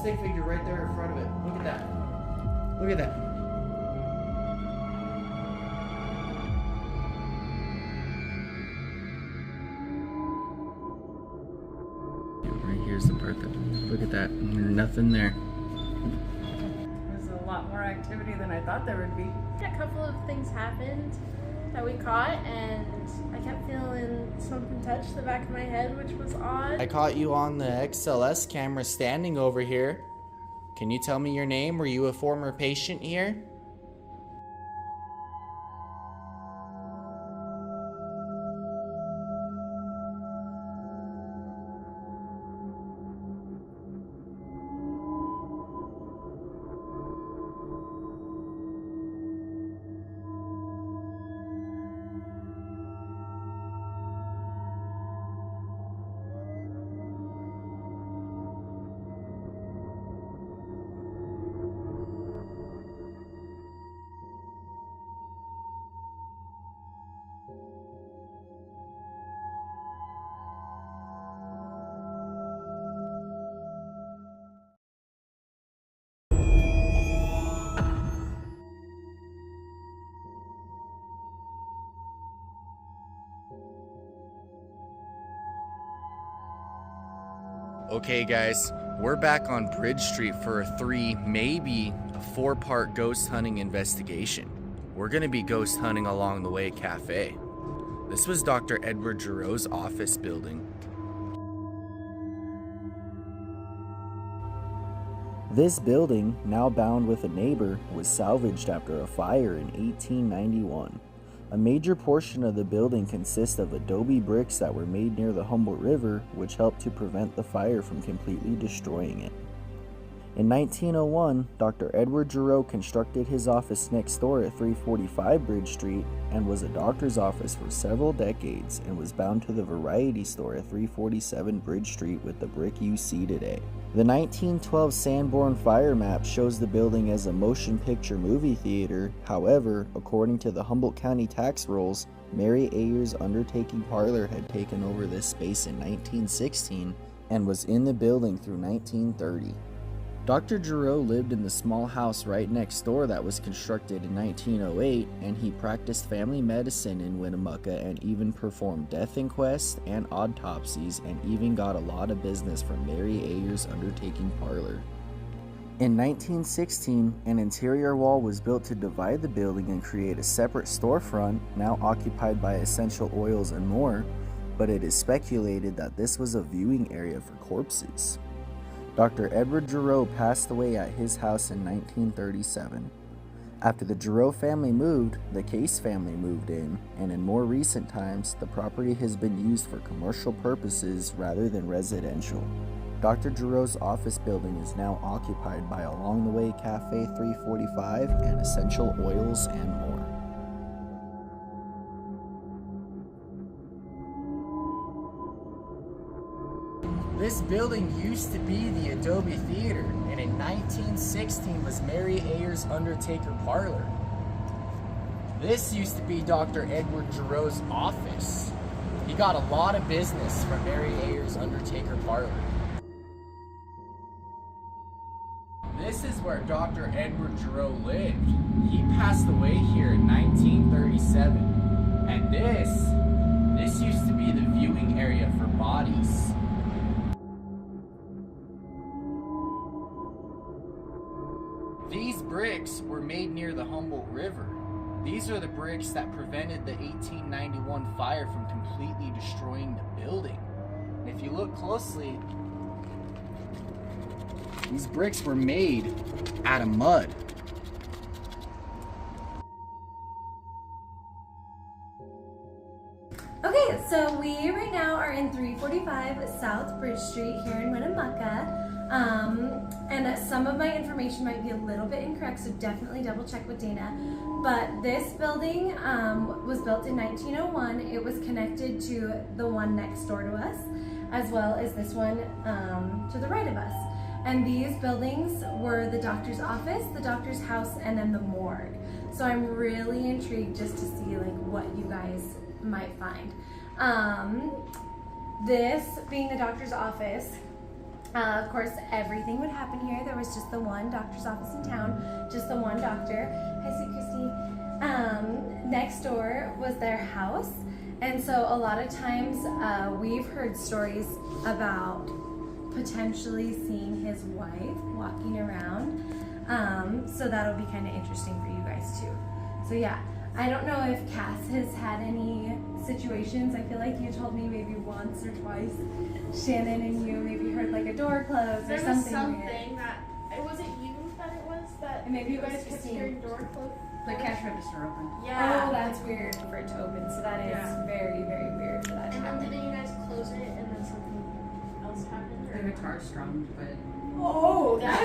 stick figure right there in front of it. Look at that. Look at that. Right here's the part that, look at that. Nothing there. There's a lot more activity than I thought there would be. A couple of things happened that we caught, and I kept feeling something touch the back of my head, which was odd. I caught you on the XLS camera standing over here. Can you tell me your name? Were you a former patient here? Okay guys, we're back on Bridge Street for a 3, maybe a 4-part ghost hunting investigation. We're gonna be ghost hunting along the way cafe. This was Dr. Edward Giroux's office building. This building, now bound with a neighbor, was salvaged after a fire in 1891. A major portion of the building consists of adobe bricks that were made near the Humboldt River, which helped to prevent the fire from completely destroying it. In 1901, Dr. Edward Giroux constructed his office next door at 345 Bridge Street and was a doctor's office for several decades and was bound to the variety store at 347 Bridge Street with the brick you see today. The 1912 Sanborn fire map shows the building as a motion picture movie theater. However, according to the Humboldt County tax rolls, Mary Ayer's undertaking parlor had taken over this space in 1916 and was in the building through 1930. Dr. Giroux lived in the small house right next door that was constructed in 1908, and he practiced family medicine in Winnemucca and even performed death inquests and autopsies, and even got a lot of business from Mary Ayer's undertaking parlor. In 1916, an interior wall was built to divide the building and create a separate storefront, now occupied by essential oils and more, but it is speculated that this was a viewing area for corpses. Dr. Edward Giroux passed away at his house in 1937. After the Giroux family moved, the Case family moved in, and in more recent times, the property has been used for commercial purposes rather than residential. Dr. Giroux's office building is now occupied by Along the Way Cafe 345 and Essential Oils and more. This building used to be the Adobe Theater, and in 1916 was Mary Ayer's undertaker parlor. This used to be Dr. Edward Giroux's office. He got a lot of business from Mary Ayer's undertaker parlor. This is where Dr. Edward Giroux lived. He passed away here in 1937. And this used to be the viewing area for bodies. These bricks were made near the Humboldt River. These are the bricks that prevented the 1891 fire from completely destroying the building. And if you look closely, these bricks were made out of mud. Okay, so we right now are in 345 South Bridge Street here in Winnemucca. And some of my information might be a little bit incorrect, so definitely double check with Dana. But this building was built in 1901. It was connected to the one next door to us, as well as this one to the right of us. And these buildings were the doctor's office, the doctor's house, and then the morgue. So I'm really intrigued just to see like what you guys might find. This being the doctor's office, Of course, everything would happen here. There was just the one doctor's office in town, just the one doctor. Hi, sweet Christy. Next door was their house. And so a lot of times we've heard stories about potentially seeing his wife walking around. So that'll be kind of interesting for you guys too. So yeah, I don't know if Cass has had any situations. I feel like you told me maybe once or twice, Shannon and you maybe heard like a door close or There was something. something that it wasn't you that it was that And maybe you it was guys kept Christine. hearing door close. The cash register open. Yeah. Oh, that's weird for it to open. So that is Yeah. very, very weird for that to And then happen. didn't you guys close it and then something else happened? The guitar strummed, but Oh, that's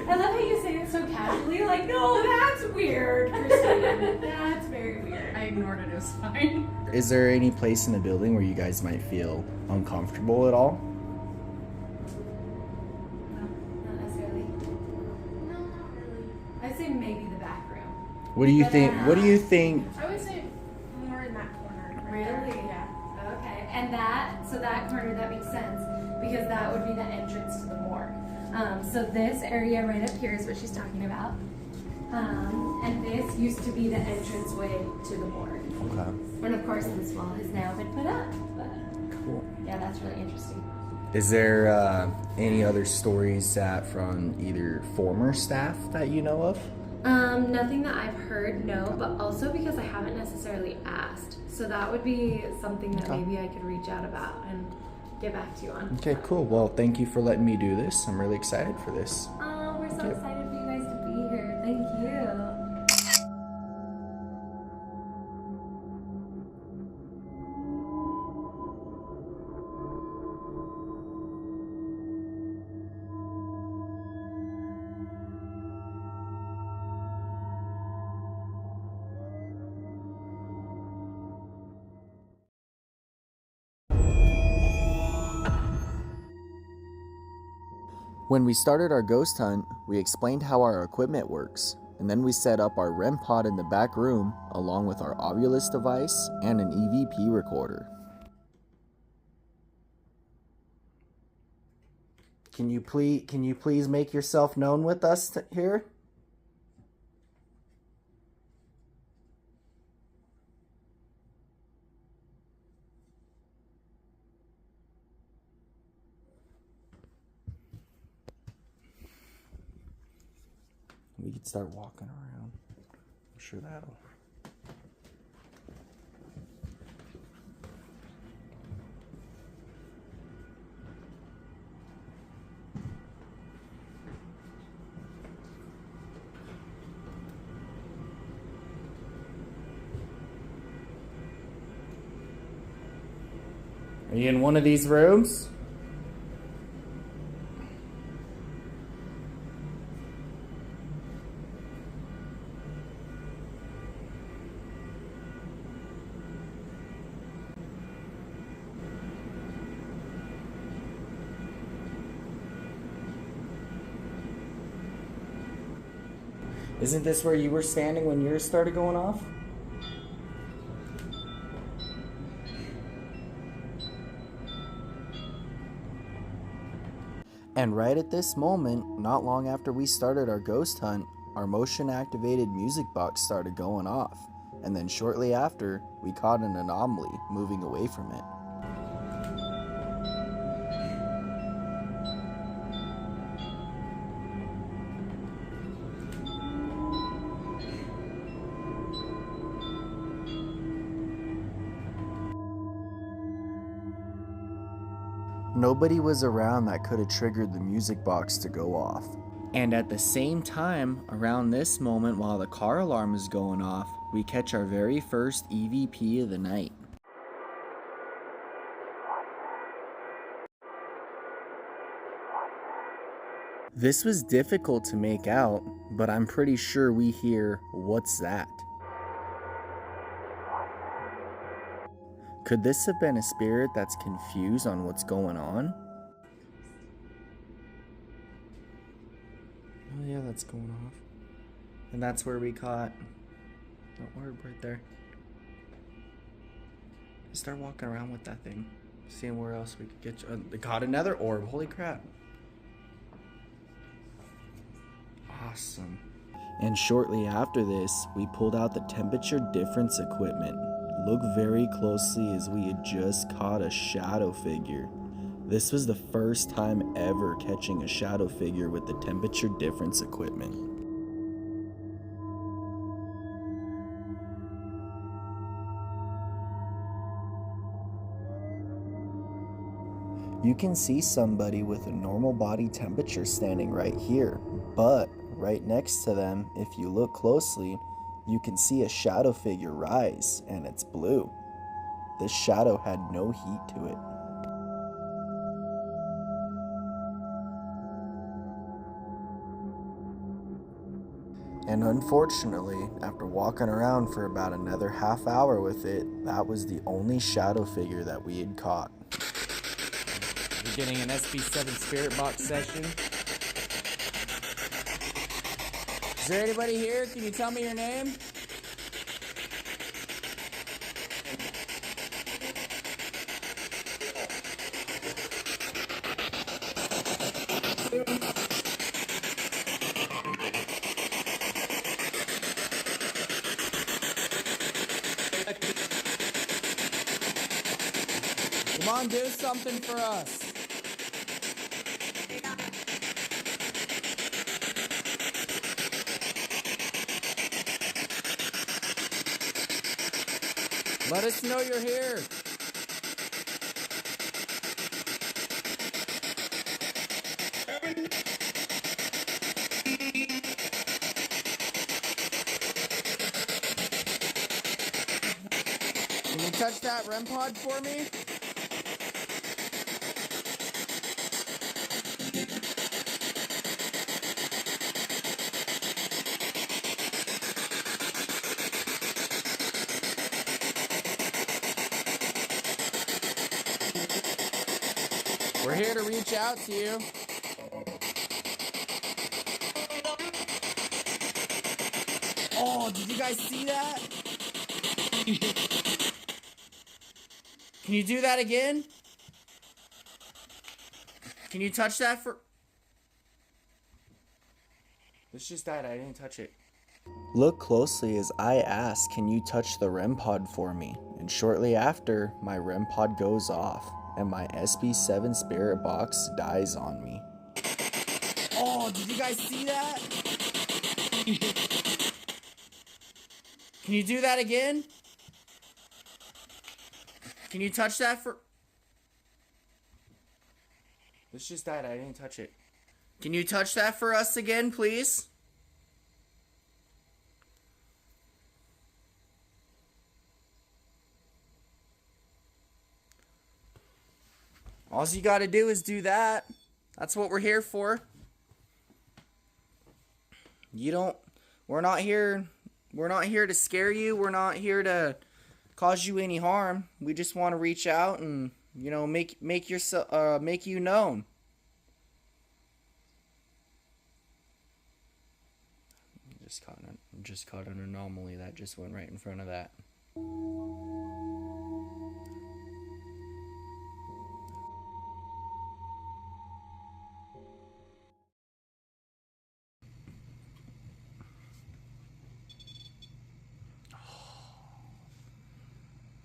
I love how you say it so casually, like, no, that's weird, Christine. That's very weird. I ignored it. It was fine. Is there any place in the building where you guys might feel uncomfortable at all? No, not necessarily. no, not really. I'd say maybe the back room. What do you But, think? What do you think? I would say more in that corner. Right there. Really? Yeah. Okay, and that corner, that makes sense, because that would be the entrance to the morgue. So this area right up here is what she's talking about. And this used to be the entranceway to the morgue. Okay. And of course this wall has now been put up, but Cool. yeah, that's really interesting. Is there any other stories that from either former staff that you know of? Nothing that I've heard, no, but also because I haven't necessarily asked. So that would be something that Okay. maybe I could reach out about and get back to you on. Okay, cool. Well, thank you for letting me do this. I'm really excited for this. Oh, we're so Thank you. excited for you guys to be here. Thank you. When we started our ghost hunt, we explained how our equipment works, and then we set up our REM pod in the back room along with our Ovilus device and an EVP recorder. Can you please make yourself known with us here? We could start walking around. I'm sure that'll. Are you in one of these rooms? Isn't this where you were standing when yours started going off? And right at this moment, not long after we started our ghost hunt, our motion activated music box started going off. And then shortly after, we caught an anomaly moving away from it. Nobody was around that could have triggered the music box to go off. And at the same time, around this moment while the car alarm is going off, we catch our very first EVP of the night. This was difficult to make out, but I'm pretty sure we hear, "What's that?" Could this have been a spirit that's confused on what's going on? Oh yeah, that's going off. And that's where we caught an orb right there. Just start walking around with that thing. Seeing where else we could get you. They caught another orb. Holy crap. Awesome. And shortly after this, we pulled out the temperature difference equipment. Look very closely as we had just caught a shadow figure. This was the first time ever catching a shadow figure with the temperature difference equipment. You can see somebody with a normal body temperature standing right here, but right next to them, if you look closely, you can see a shadow figure rise, and it's blue. This shadow had no heat to it. And unfortunately, after walking around for about another half hour with it, that was the only shadow figure that we had caught. We're getting an SB7 Spirit Box session. Is there anybody here? Can you tell me your name? Come on, do something for us. Let us know you're here. Can you touch that REM Pod for me? We're here to reach out to you. Oh, did you guys see that? Can you do that again? Can you touch that for... It's just that I didn't touch it. Look closely as I ask, can you touch the REM pod for me? And shortly after, my REM pod goes off, and my SB7 Spirit Box dies on me. Oh, did you guys see that? Can you do that again? Can you touch that for... It's just that I didn't touch it. Can you touch that for us again, please? All you gotta do is do that. That's what we're here for. We're not here to scare you. We're not here to cause you any harm. We just want to reach out and, make you known. Just caught an anomaly that just went right in front of that.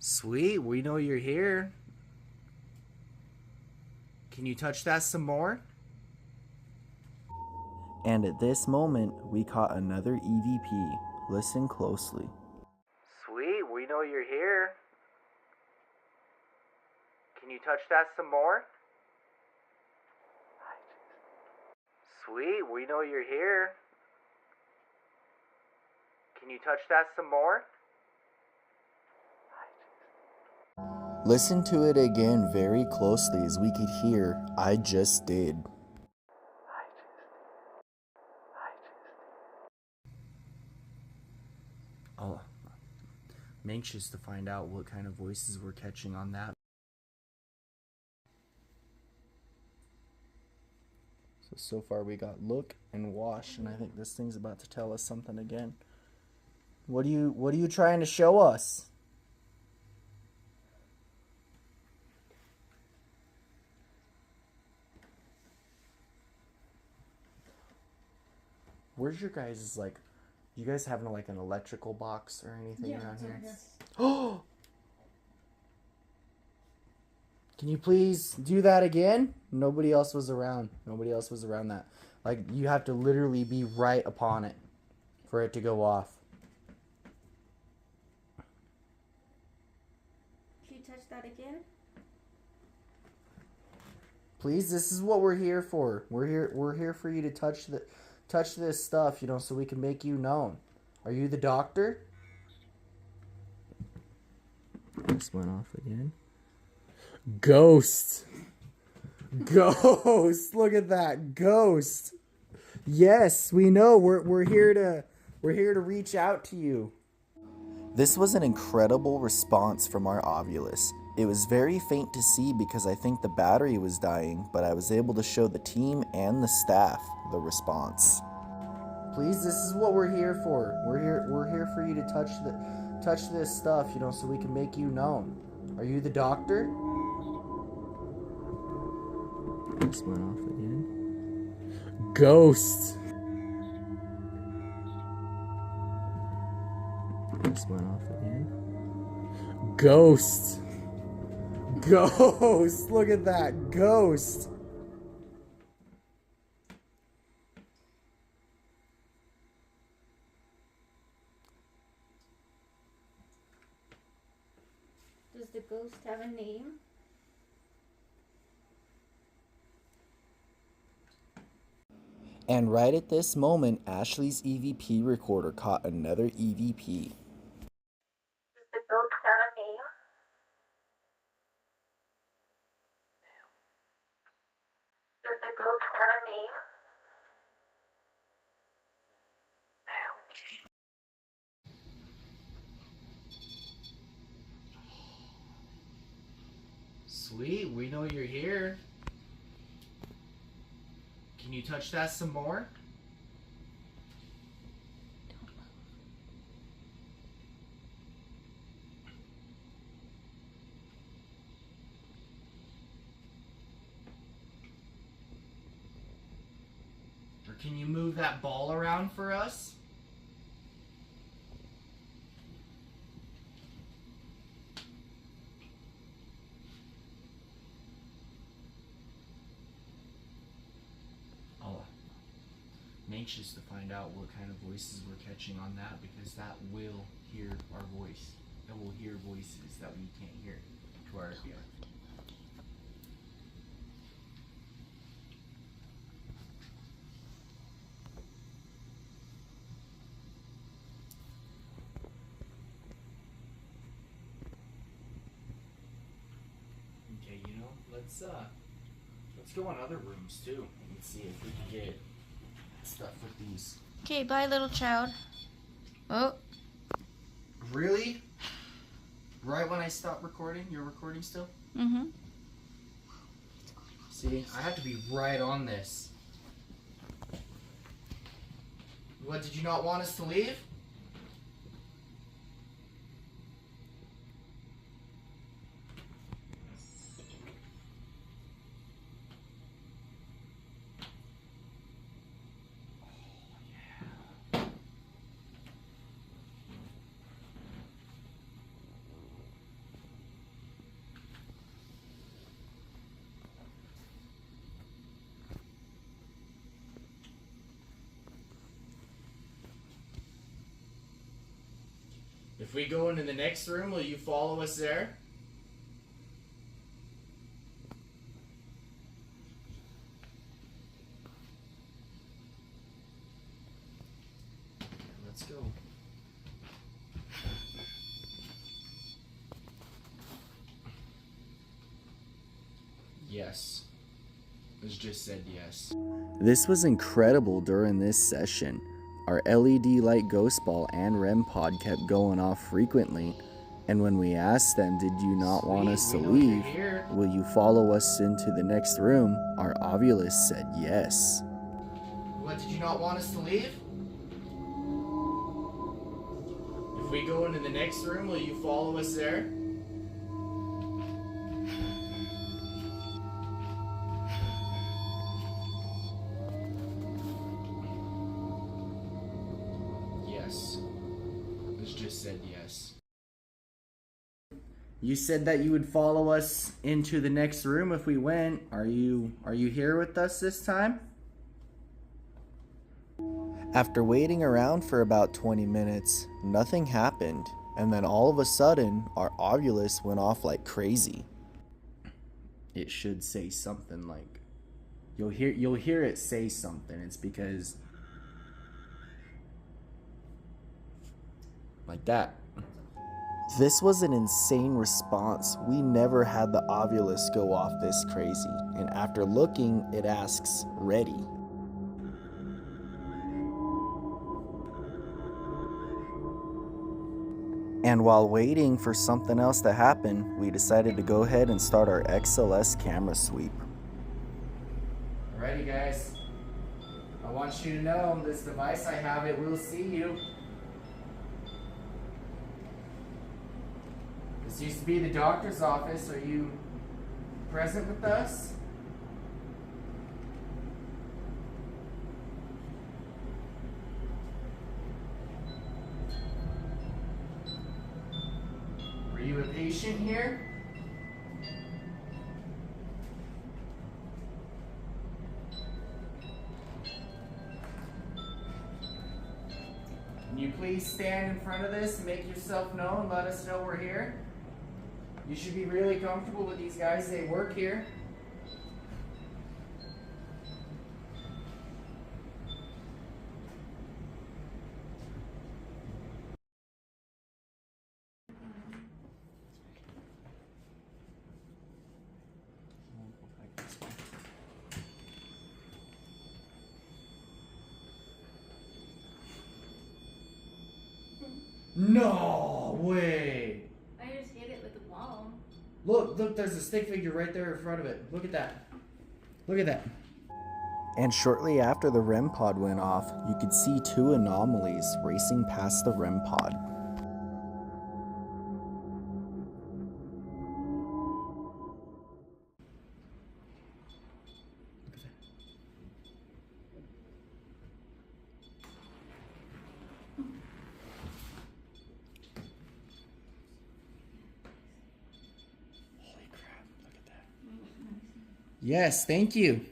Sweet, we know you're here. Can you touch that some more? And at this moment, we caught another EVP. Listen closely. Sweet, we know you're here. Can you touch that some more? Sweet, we know you're here. Can you touch that some more? Listen to it again very closely as we could hear, I just did. Oh, I'm anxious to find out what kind of voices we're catching on that. So far we got look and wash, and I think this thing's about to tell us something again. What are you trying to show us? Where's your guys' like? You guys have like an electrical box or anything around here? Oh. Can you please do that again? Nobody else was around. Nobody else was around that. Like, you have to literally be right upon it for it to go off. Can you touch that again? Please, this is what we're here for. We're here for you to touch this stuff, so we can make you known. Are you the doctor? This went off again. Ghost. Ghost. Look at that. Ghost. Yes, we know. We're here to reach out to you. This was an incredible response from our Ovulus. It was very faint to see because I think the battery was dying, but I was able to show the team and the staff the response. Please, this is what we're here for. We're here for you to touch this stuff, so we can make you known. Are you the doctor? This went off again. Ghost. This went off again. Ghost. Ghost. Look at that. Ghost. Does the ghost have a name? And right at this moment, Ashley's EVP recorder caught another EVP. Does the ghost have a name? Does the ghost have a name? Sweet, we know you're here. Can you touch that some more? Or can you move that ball around for us? I'm anxious to find out what kind of voices we're catching on that, because that will hear our voice. It will hear voices that we can't hear to our ear. Okay, let's go on other rooms too and see if we can get stuff with these. Okay, bye, little child. Oh. Really? Right when I stop recording? You're recording still? Mm-hmm. See, I have to be right on this. What, did you not want us to leave? If we go into the next room, will you follow us there? Let's go. Yes. It just said yes. This was incredible during this session. Our LED light ghost ball and REM pod kept going off frequently, and when we asked them, did you not want us to leave? Will you follow us into the next room? Our Ovulus said yes. What, did you not want us to leave? If we go into the next room, will you follow us there? said yes. You said that you would follow us into the next room if we went. Are you here with us this time? After waiting around for about 20 minutes, nothing happened, and then all of a sudden, our Ovilus went off like crazy. It should say something like, you'll hear it say something. It's because like that. This was an insane response. We never had the Ovilus go off this crazy, and after looking, it asks, "Ready?" And while waiting for something else to happen, we decided to go ahead and start our XLS camera sweep. Alrighty guys, I want you to know this device I have, it will see you. This used to be the doctor's office. Are you present with us? Were you a patient here? Can you please stand in front of this and make yourself known? Let us know we're here. You should be really comfortable with these guys. They work here. No way! I just hit it with the ball. Look, there's a stick figure right there in front of it. Look at that. Look at that. And shortly after the REM pod went off, you could see two anomalies racing past the REM pod. Yes, thank you.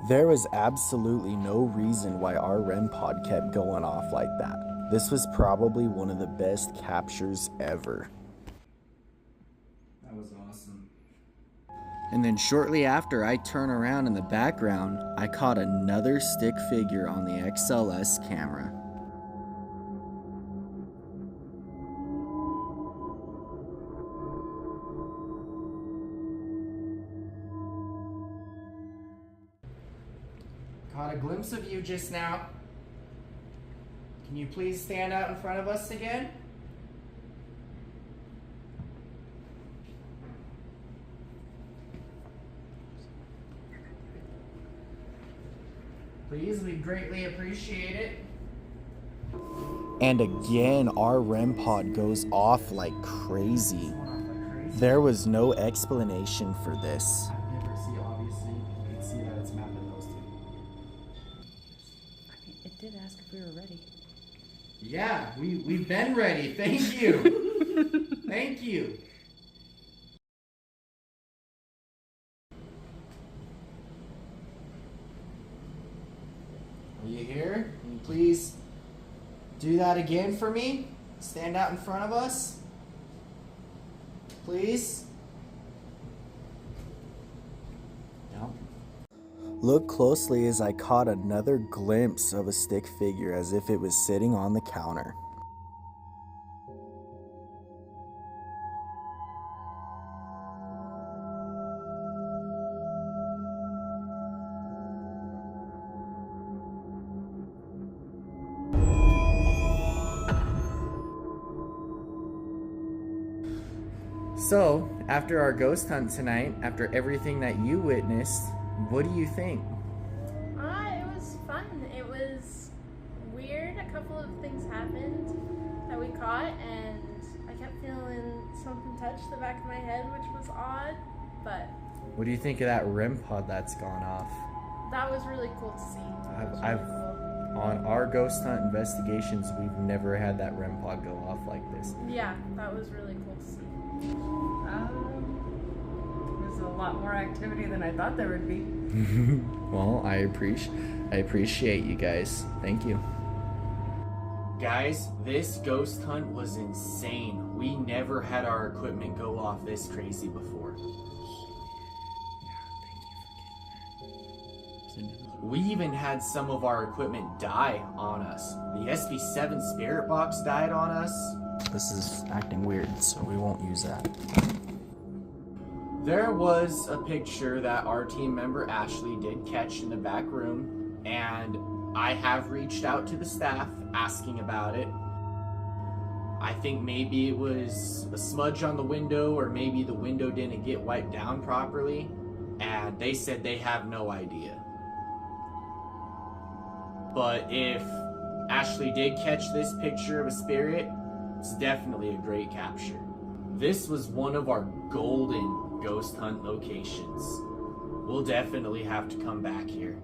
There was absolutely no reason why our REM pod kept going off like that. This was probably one of the best captures ever. That was awesome. And then shortly after I turn around in the background, I caught another stick figure on the XLS camera. Caught a glimpse of you just now. Can you please stand out in front of us again? Please, we greatly appreciate it. And again, our REM pod goes off like crazy. There was no explanation for this. I've never seen, obviously, you can see that it's mapping those two. I mean, it did ask if we were ready. Yeah, we've been ready. Thank you. Thank you. Are you here? Can you please do that again for me? Stand out in front of us. Please. No. Look closely as I caught another glimpse of a stick figure as if it was sitting on the counter. So, after our ghost hunt tonight, after everything that you witnessed, what do you think? It was fun. It was weird. A couple of things happened that we caught, and I kept feeling something touch the back of my head, which was odd, but... What do you think of that REM pod that's gone off? that was really cool to see. It was really cool. On our ghost hunt investigations, we've never had that REM pod go off like this. Yeah, that was really cool to see. There's a lot more activity than I thought there would be. Well, I appreciate you guys. Thank you. Guys, this ghost hunt was insane. We never had our equipment go off this crazy before. We even had some of our equipment die on us. The SB7 spirit box died on us. This is acting weird, so we won't use that. There was a picture that our team member Ashley did catch in the back room, and I have reached out to the staff asking about it. I think maybe it was a smudge on the window, or maybe the window didn't get wiped down properly, and they said they have no idea. But if Ashley did catch this picture of a spirit, it's definitely a great capture. This was one of our golden ghost hunt locations. We'll definitely have to come back here.